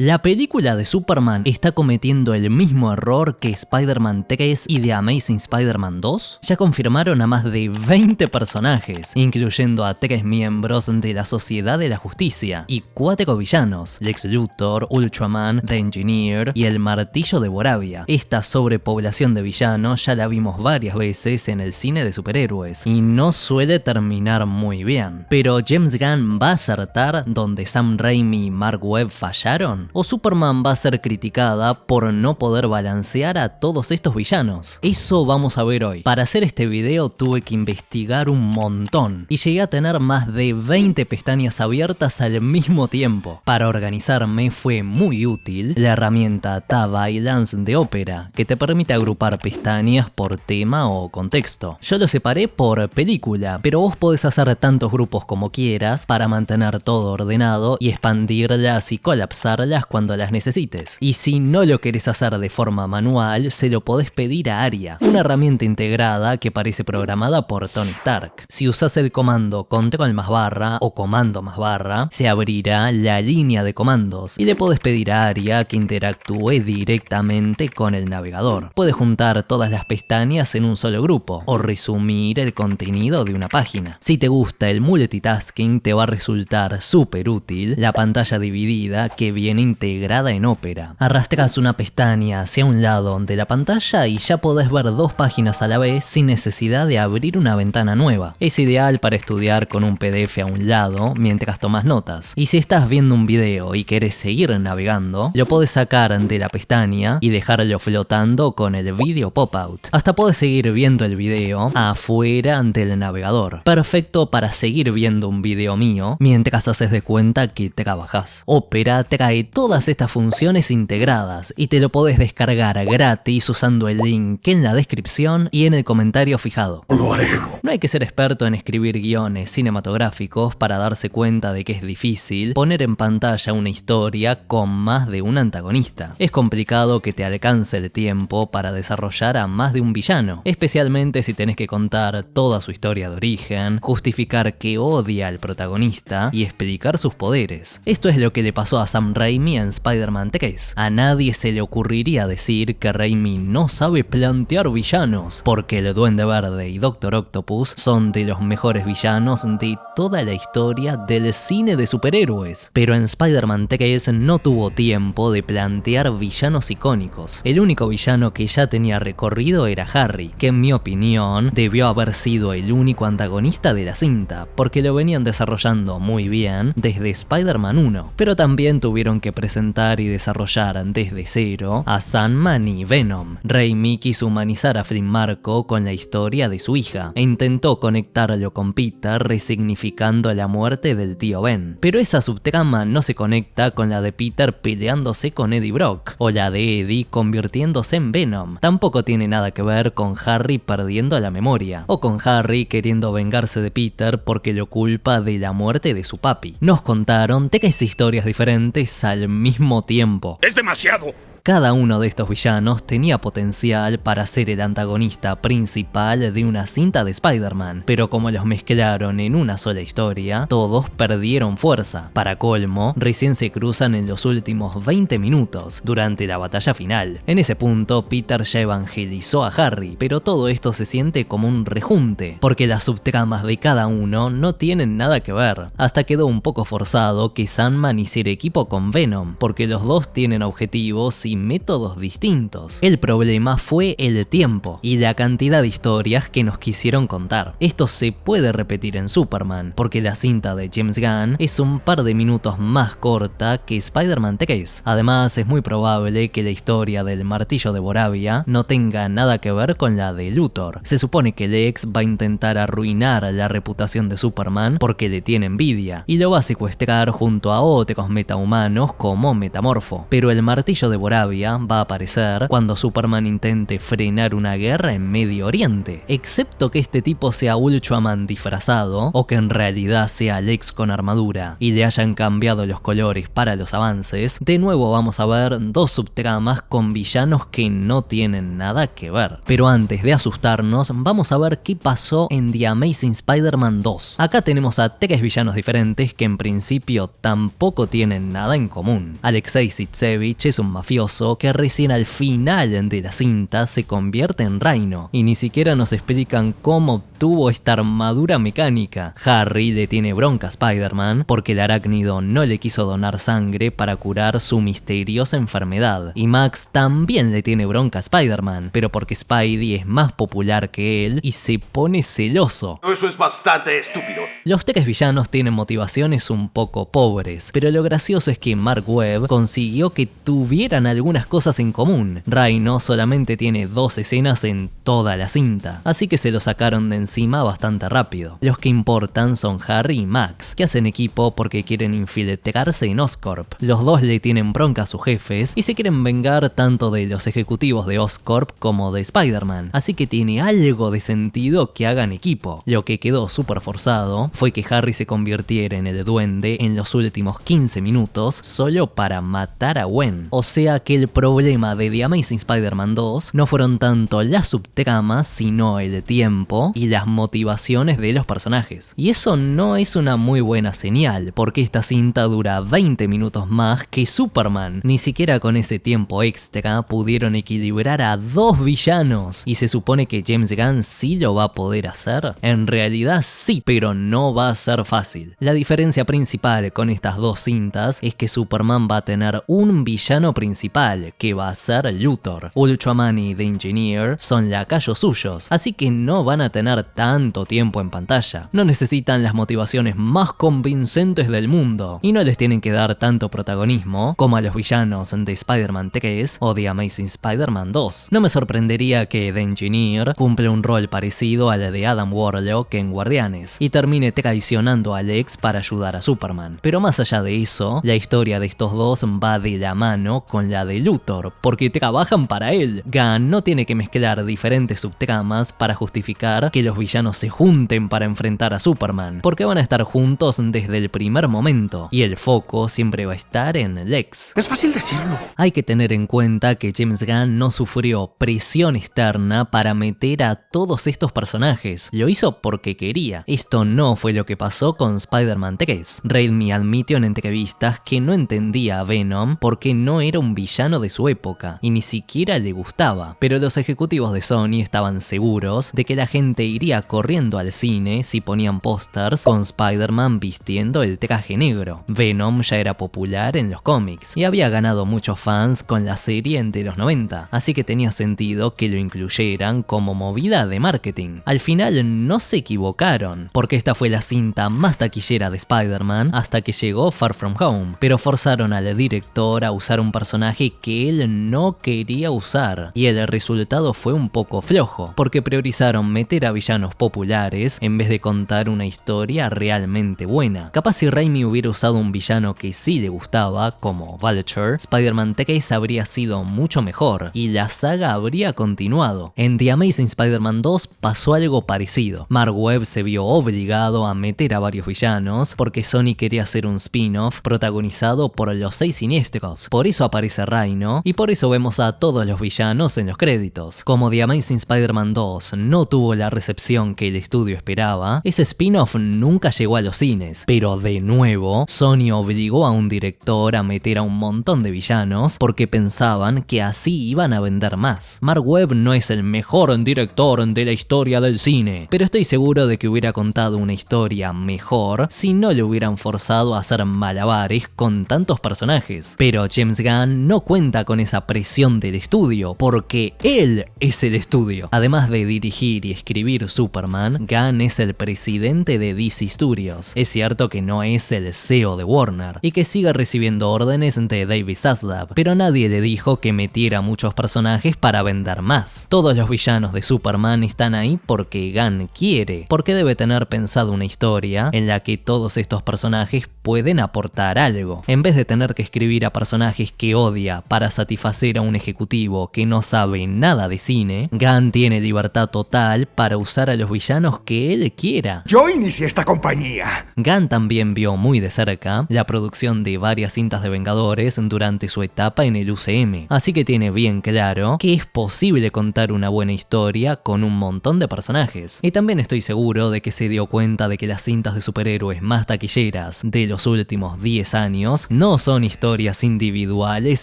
La película de Superman está cometiendo el mismo error que Spider-Man 3 y The Amazing Spider-Man 2. Ya confirmaron a más de 20 personajes, incluyendo a 3 miembros de la Sociedad de la Justicia y 4 villanos: Lex Luthor, Ultraman, The Engineer y el Martillo de Boravia. Esta sobrepoblación de villanos ya la vimos varias veces en el cine de superhéroes y no suele terminar muy bien. Pero James Gunn va a acertar donde Sam Raimi y Mark Webb fallaron. ¿O Superman va a ser criticada por no poder balancear a todos estos villanos? Eso vamos a ver hoy. Para hacer este video tuve que investigar un montón y llegué a tener más de 20 pestañas abiertas al mismo tiempo. Para organizarme fue muy útil la herramienta Tabilance de Opera, que te permite agrupar pestañas por tema o contexto. Yo lo separé por película, pero vos podés hacer tantos grupos como quieras para mantener todo ordenado y expandirlas y colapsarlas cuando las necesites. Y si no lo querés hacer de forma manual, se lo podés pedir a Aria, una herramienta integrada que parece programada por Tony Stark. Si usás el comando control+barra o comando+barra, se abrirá la línea de comandos y le podés pedir a Aria que interactúe directamente con el navegador. Puedes juntar todas las pestañas en un solo grupo o resumir el contenido de una página. Si te gusta el multitasking, te va a resultar súper útil la pantalla dividida que viene integrada en Opera. Arrastrás una pestaña hacia un lado de la pantalla y ya podés ver 2 páginas a la vez sin necesidad de abrir una ventana nueva. Es ideal para estudiar con un PDF a un lado mientras tomas notas. Y si estás viendo un video y querés seguir navegando, lo podés sacar de la pestaña y dejarlo flotando con el video pop-out. Hasta podés seguir viendo el video afuera del navegador. Perfecto para seguir viendo un video mío mientras haces de cuenta que trabajás. Opera trae todas estas funciones integradas y te lo podés descargar gratis usando el link en la descripción y en el comentario fijado. Lo haré. No hay que ser experto en escribir guiones cinematográficos para darse cuenta de que es difícil poner en pantalla una historia con más de un antagonista. Es complicado que te alcance el tiempo para desarrollar a más de un villano, especialmente si tenés que contar toda su historia de origen, justificar que odia al protagonista y explicar sus poderes. Esto es lo que le pasó a Sam Raimi en Spider-Man 3. A nadie se le ocurriría decir que Raimi no sabe plantear villanos, porque el Duende Verde y Doctor Octopus son de los mejores villanos de toda la historia del cine de superhéroes. Pero en Spider-Man 3 no tuvo tiempo de plantear villanos icónicos. El único villano que ya tenía recorrido era Harry, que en mi opinión debió haber sido el único antagonista de la cinta, porque lo venían desarrollando muy bien desde Spider-Man 1. Pero también tuvieron que presentar y desarrollar desde cero a Sandman y Venom. Raimi quiso humanizar a Flynn Marko con la historia de su hija e intentó conectarlo con Peter resignificando la muerte del tío Ben. Pero esa subtrama no se conecta con la de Peter peleándose con Eddie Brock o la de Eddie convirtiéndose en Venom. Tampoco tiene nada que ver con Harry perdiendo la memoria o con Harry queriendo vengarse de Peter porque lo culpa de la muerte de su papi. Nos contaron 3 historias diferentes al mismo tiempo. ¡Es demasiado! Cada uno de estos villanos tenía potencial para ser el antagonista principal de una cinta de Spider-Man, pero como los mezclaron en una sola historia, todos perdieron fuerza. Para colmo, recién se cruzan en los últimos 20 minutos, durante la batalla final. En ese punto, Peter ya evangelizó a Harry, pero todo esto se siente como un rejunte, porque las subtramas de cada uno no tienen nada que ver. Hasta quedó un poco forzado que Sandman hiciera equipo con Venom, porque los dos tienen objetivos y métodos distintos. El problema fue el tiempo y la cantidad de historias que nos quisieron contar. Esto se puede repetir en Superman, porque la cinta de James Gunn es un par de minutos más corta que Spider-Man 3. Además, es muy probable que la historia del Martillo de Boravia no tenga nada que ver con la de Luthor. Se supone que Lex va a intentar arruinar la reputación de Superman porque le tiene envidia y lo va a secuestrar junto a otros metahumanos como Metamorfo. Pero el Martillo de Boravia Arabia va a aparecer cuando Superman intente frenar una guerra en Medio Oriente, excepto que este tipo sea Ultraman disfrazado o que en realidad sea Lex con armadura y le hayan cambiado los colores para los avances. De nuevo vamos a ver dos subtramas con villanos que no tienen nada que ver. Pero antes de asustarnos, vamos a ver qué pasó en The Amazing Spider-Man 2. Acá tenemos a tres villanos diferentes que en principio tampoco tienen nada en común. Alexei Sitsevich es un mafioso que recién al final de la cinta se convierte en Rhino y ni siquiera nos explican cómo obtuvo esta armadura mecánica. Harry le tiene bronca a Spider-Man porque el arácnido no le quiso donar sangre para curar su misteriosa enfermedad, y Max también le tiene bronca a Spider-Man, pero porque Spidey es más popular que él y se pone celoso. Eso es bastante estúpido. Los tres villanos tienen motivaciones un poco pobres, pero lo gracioso es que Mark Webb consiguió que tuvieran algunas cosas en común. Rhino solamente tiene 2 escenas en toda la cinta, así que se lo sacaron de encima bastante rápido. Los que importan son Harry y Max, que hacen equipo porque quieren infiltrarse en Oscorp. Los dos le tienen bronca a sus jefes y se quieren vengar tanto de los ejecutivos de Oscorp como de Spider-Man, así que tiene algo de sentido que hagan equipo. Lo que quedó súper forzado fue que Harry se convirtiera en el duende en los últimos 15 minutos solo para matar a Gwen. O sea que el problema de The Amazing Spider-Man 2 no fueron tanto las subtramas, sino el tiempo y las motivaciones de los personajes. Y eso no es una muy buena señal, porque esta cinta dura 20 minutos más que Superman. Ni siquiera con ese tiempo extra pudieron equilibrar a 2 villanos. ¿Y se supone que James Gunn sí lo va a poder hacer? En realidad sí, pero no va a ser fácil. La diferencia principal con estas 2 cintas es que Superman va a tener un villano principal, que va a ser Luthor. Ultraman y The Engineer son lacayos suyos, así que no van a tener tanto tiempo en pantalla. No necesitan las motivaciones más convincentes del mundo, y no les tienen que dar tanto protagonismo como a los villanos de Spider-Man 3 o The Amazing Spider-Man 2. No me sorprendería que The Engineer cumpla un rol parecido al de Adam Warlock en Guardianes, y termine traicionando a Lex para ayudar a Superman. Pero más allá de eso, la historia de estos dos va de la mano con la de Luthor, porque trabajan para él. Gunn no tiene que mezclar diferentes subtramas para justificar que los villanos se junten para enfrentar a Superman, porque van a estar juntos desde el primer momento, y el foco siempre va a estar en Lex. Es fácil decirlo. Hay que tener en cuenta que James Gunn no sufrió presión externa para meter a todos estos personajes, lo hizo porque quería. Esto no fue lo que pasó con Spider-Man 3. Raimi admitió en entrevistas que no entendía a Venom porque no era un villano de su época, y ni siquiera le gustaba, pero los ejecutivos de Sony estaban seguros de que la gente iría corriendo al cine si ponían pósters con Spider-Man vistiendo el traje negro. Venom ya era popular en los cómics y había ganado muchos fans con la serie entre los 90, así que tenía sentido que lo incluyeran como movida de marketing. Al final no se equivocaron, porque esta fue la cinta más taquillera de Spider-Man hasta que llegó Far From Home, pero forzaron al director a usar un personaje que él no quería usar, y el resultado fue un poco flojo, porque priorizaron meter a villanos populares en vez de contar una historia realmente buena. Capaz si Raimi hubiera usado un villano que sí le gustaba, como Vulture, Spider-Man 3 habría sido mucho mejor, y la saga habría continuado. En The Amazing Spider-Man 2 pasó algo parecido. Mark Webb se vio obligado a meter a varios villanos, porque Sony quería hacer un spin-off protagonizado por los 6 siniestros. Por eso aparece Rhino, y por eso vemos a todos los villanos en los créditos. Como The Amazing Spider-Man 2 no tuvo la recepción que el estudio esperaba, ese spin-off nunca llegó a los cines. Pero de nuevo, Sony obligó a un director a meter a un montón de villanos porque pensaban que así iban a vender más. Mark Webb no es el mejor director de la historia del cine, pero estoy seguro de que hubiera contado una historia mejor si no le hubieran forzado a hacer malabares con tantos personajes. Pero James Gunn no cuenta con esa presión del estudio, porque él es el estudio. Además de dirigir y escribir Superman, Gunn es el presidente de DC Studios. Es cierto que no es el CEO de Warner, y que sigue recibiendo órdenes de David Zaslav, pero nadie le dijo que metiera muchos personajes para vender más. Todos los villanos de Superman están ahí porque Gunn quiere, porque debe tener pensado una historia en la que todos estos personajes pueden aportar algo, en vez de tener que escribir a personajes que odia historia para satisfacer a un ejecutivo que no sabe nada de cine, Gunn tiene libertad total para usar a los villanos que él quiera. Yo inicié esta compañía. Gunn también vio muy de cerca la producción de varias cintas de Vengadores durante su etapa en el UCM, así que tiene bien claro que es posible contar una buena historia con un montón de personajes. Y también estoy seguro de que se dio cuenta de que las cintas de superhéroes más taquilleras de los últimos 10 años no son historias individuales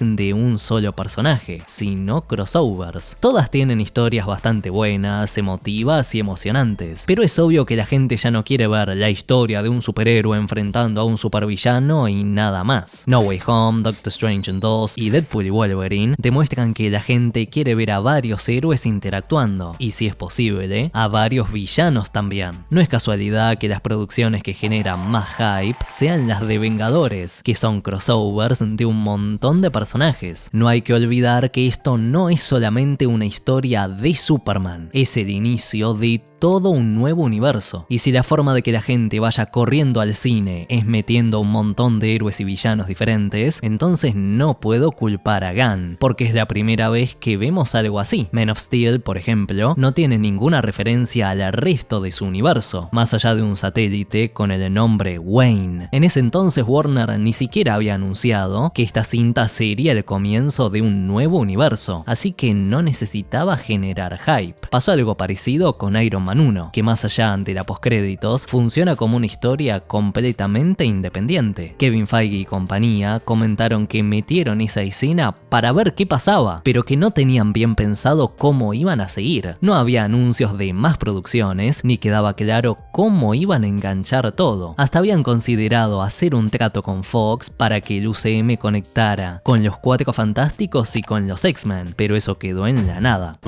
de un solo personaje, sino crossovers. Todas tienen historias bastante buenas, emotivas y emocionantes, pero es obvio que la gente ya no quiere ver la historia de un superhéroe enfrentando a un supervillano y nada más. No Way Home, Doctor Strange 2 y Deadpool y Wolverine demuestran que la gente quiere ver a varios héroes interactuando, y si es posible, a varios villanos también. No es casualidad que las producciones que generan más hype sean las de Vengadores, que son crossovers de un montón de personajes. No hay que olvidar que esto no es solamente una historia de Superman, es el inicio de todo un nuevo universo. Y si la forma de que la gente vaya corriendo al cine es metiendo un montón de héroes y villanos diferentes, entonces no puedo culpar a Gunn, porque es la primera vez que vemos algo así. Man of Steel, por ejemplo, no tiene ninguna referencia al resto de su universo, más allá de un satélite con el nombre Wayne. En ese entonces Warner ni siquiera había anunciado que esta cinta sería el comienzo de un nuevo universo, así que no necesitaba generar hype. Pasó algo parecido con Iron Man 1, que más allá de la postcréditos funciona como una historia completamente independiente. Kevin Feige y compañía comentaron que metieron esa escena para ver qué pasaba, pero que no tenían bien pensado cómo iban a seguir. No había anuncios de más producciones, ni quedaba claro cómo iban a enganchar todo. Hasta habían considerado hacer un trato con Fox para que el UCM conectara con los Cuatro Fantásticos y con los X-Men, pero eso quedó en la nada.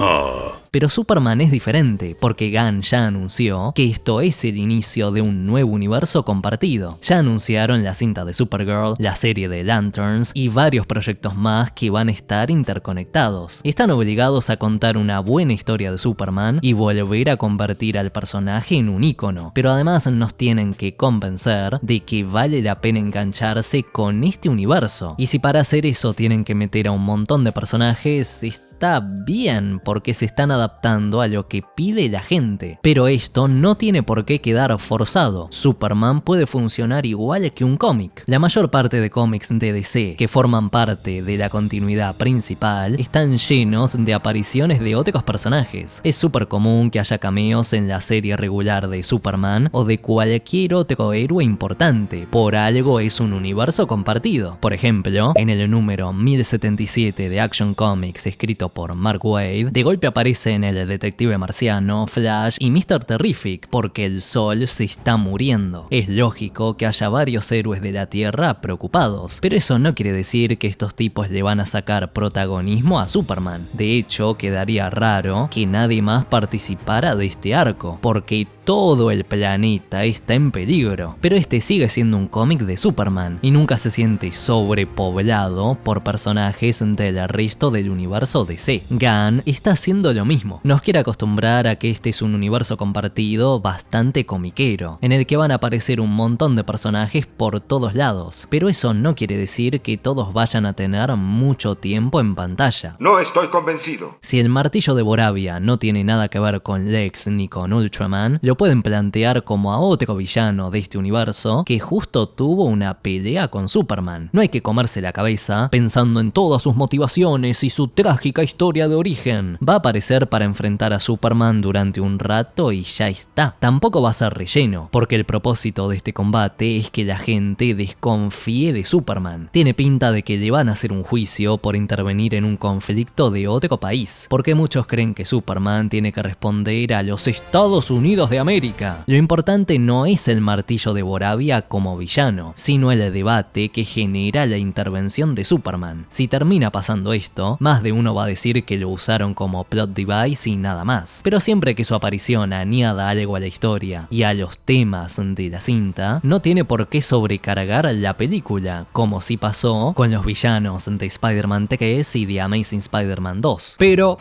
Pero Superman es diferente, porque Gunn ya anunció que esto es el inicio de un nuevo universo compartido. Ya anunciaron la cinta de Supergirl, la serie de Lanterns y varios proyectos más que van a estar interconectados. Están obligados a contar una buena historia de Superman y volver a convertir al personaje en un ícono, pero además nos tienen que convencer de que vale la pena engancharse con este universo. Y si para hacer eso tienen que meter a un montón de personajes, está bien, porque se están adaptando a lo que pide la gente. Pero esto no tiene por qué quedar forzado. Superman puede funcionar igual que un cómic. La mayor parte de cómics de DC que forman parte de la continuidad principal están llenos de apariciones de otros personajes. Es súper común que haya cameos en la serie regular de Superman o de cualquier otro héroe importante. Por algo es un universo compartido. Por ejemplo, en el número 1077 de Action Comics escrito por Mark Waid, de golpe aparecen el detective marciano, Flash y Mr. Terrific, porque el sol se está muriendo. Es lógico que haya varios héroes de la Tierra preocupados, pero eso no quiere decir que estos tipos le van a sacar protagonismo a Superman. De hecho, quedaría raro que nadie más participara de este arco, porque todo el planeta está en peligro. Pero este sigue siendo un cómic de Superman y nunca se siente sobrepoblado por personajes del resto del universo DC. Gunn está haciendo lo mismo. Nos quiere acostumbrar a que este es un universo compartido bastante comiquero, en el que van a aparecer un montón de personajes por todos lados. Pero eso no quiere decir que todos vayan a tener mucho tiempo en pantalla. No estoy convencido. Si el martillo de Boravia no tiene nada que ver con Lex ni con Ultraman, lo pueden plantear como a otro villano de este universo que justo tuvo una pelea con Superman. No hay que comerse la cabeza pensando en todas sus motivaciones y su trágica historia de origen. Va a aparecer para enfrentar a Superman durante un rato y ya está. Tampoco va a ser relleno, porque el propósito de este combate es que la gente desconfíe de Superman. Tiene pinta de que le van a hacer un juicio por intervenir en un conflicto de otro país, porque muchos creen que Superman tiene que responder a los Estados Unidos de América. Lo importante no es el martillo de Boravia como villano, sino el debate que genera la intervención de Superman. Si termina pasando esto, más de uno va a decir que lo usaron como plot device y nada más. Pero siempre que su aparición añada algo a la historia y a los temas de la cinta, no tiene por qué sobrecargar la película, como si pasó con los villanos de Spider-Man 3 y de Amazing Spider-Man 2. Pero,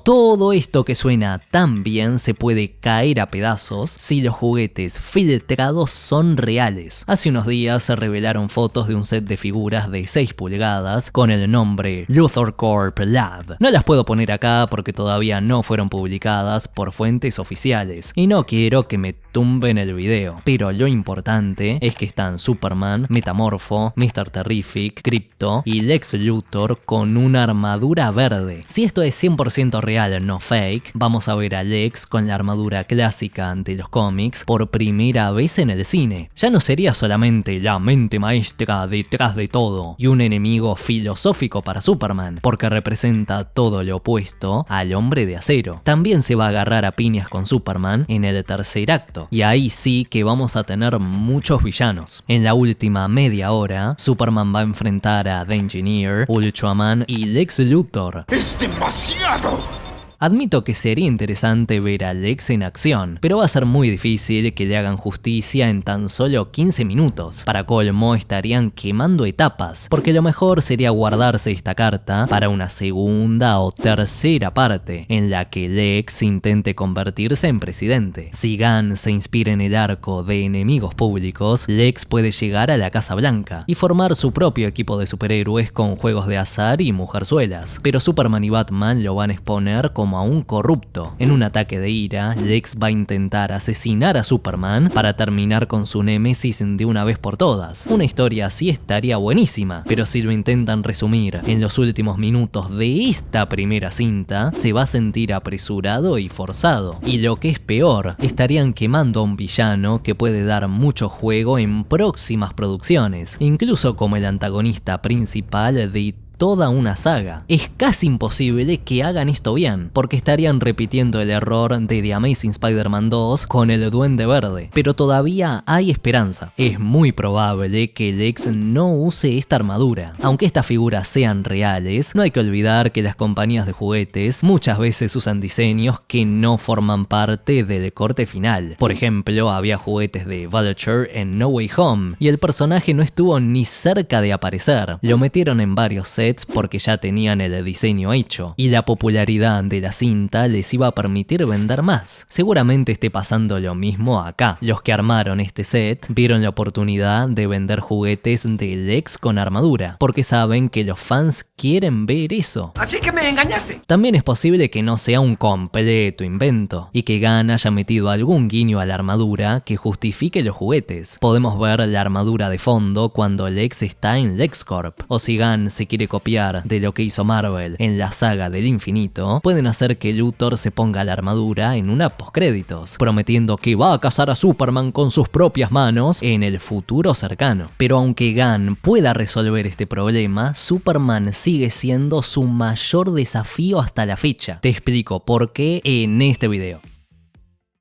todo esto que suena tan bien se puede caer a a pedazos si los juguetes filtrados son reales. Hace unos días se revelaron fotos de un set de figuras de 6 pulgadas con el nombre Luthor Corp Lab. No las puedo poner acá porque todavía no fueron publicadas por fuentes oficiales y no quiero que me tumben el video, pero lo importante es que están Superman, Metamorfo, Mr. Terrific, Crypto y Lex Luthor con una armadura verde. Si esto es 100% real, no fake, vamos a ver a Lex con la armadura clásica ante los cómics por primera vez en el cine. Ya no sería solamente la mente maestra detrás de todo y un enemigo filosófico para Superman, porque representa todo lo opuesto al Hombre de Acero. También se va a agarrar a piñas con Superman en el tercer acto, y ahí sí que vamos a tener muchos villanos. En la última media hora, Superman va a enfrentar a The Engineer, Ultraman y Lex Luthor. ¡Es demasiado! Admito que sería interesante ver a Lex en acción, pero va a ser muy difícil que le hagan justicia en tan solo 15 minutos. Para colmo, estarían quemando etapas, porque lo mejor sería guardarse esta carta para una segunda o tercera parte, en la que Lex intente convertirse en presidente. Si Gunn se inspira en el arco de Enemigos Públicos, Lex puede llegar a la Casa Blanca y formar su propio equipo de superhéroes con juegos de azar y mujerzuelas, pero Superman y Batman lo van a exponer como a un corrupto. En un ataque de ira, Lex va a intentar asesinar a Superman para terminar con su némesis de una vez por todas. Una historia así estaría buenísima, pero si lo intentan resumir en los últimos minutos de esta primera cinta, se va a sentir apresurado y forzado. Y lo que es peor, estarían quemando a un villano que puede dar mucho juego en próximas producciones, incluso como el antagonista principal de toda una saga. Es casi imposible que hagan esto bien, porque estarían repitiendo el error de The Amazing Spider-Man 2 con el Duende Verde, pero todavía hay esperanza. Es muy probable que Lex no use esta armadura. Aunque estas figuras sean reales, no hay que olvidar que las compañías de juguetes muchas veces usan diseños que no forman parte del corte final. Por ejemplo, había juguetes de Vulture en No Way Home, y el personaje no estuvo ni cerca de aparecer. Lo metieron en varios sets porque ya tenían el diseño hecho, y la popularidad de la cinta les iba a permitir vender más. Seguramente esté pasando lo mismo acá. Los que armaron este set vieron la oportunidad de vender juguetes de Lex con armadura, porque saben que los fans quieren ver eso. Así que me engañaste. También es posible que no sea un completo invento, y que Gunn haya metido algún guiño a la armadura que justifique los juguetes. Podemos ver la armadura de fondo cuando Lex está en LexCorp, o si Gunn se quiere copiar de lo que hizo Marvel en la saga del infinito, pueden hacer que Luthor se ponga la armadura en una postcréditos, prometiendo que va a cazar a Superman con sus propias manos en el futuro cercano. Pero aunque Gunn pueda resolver este problema, Superman sigue siendo su mayor desafío hasta la fecha. Te explico por qué en este video.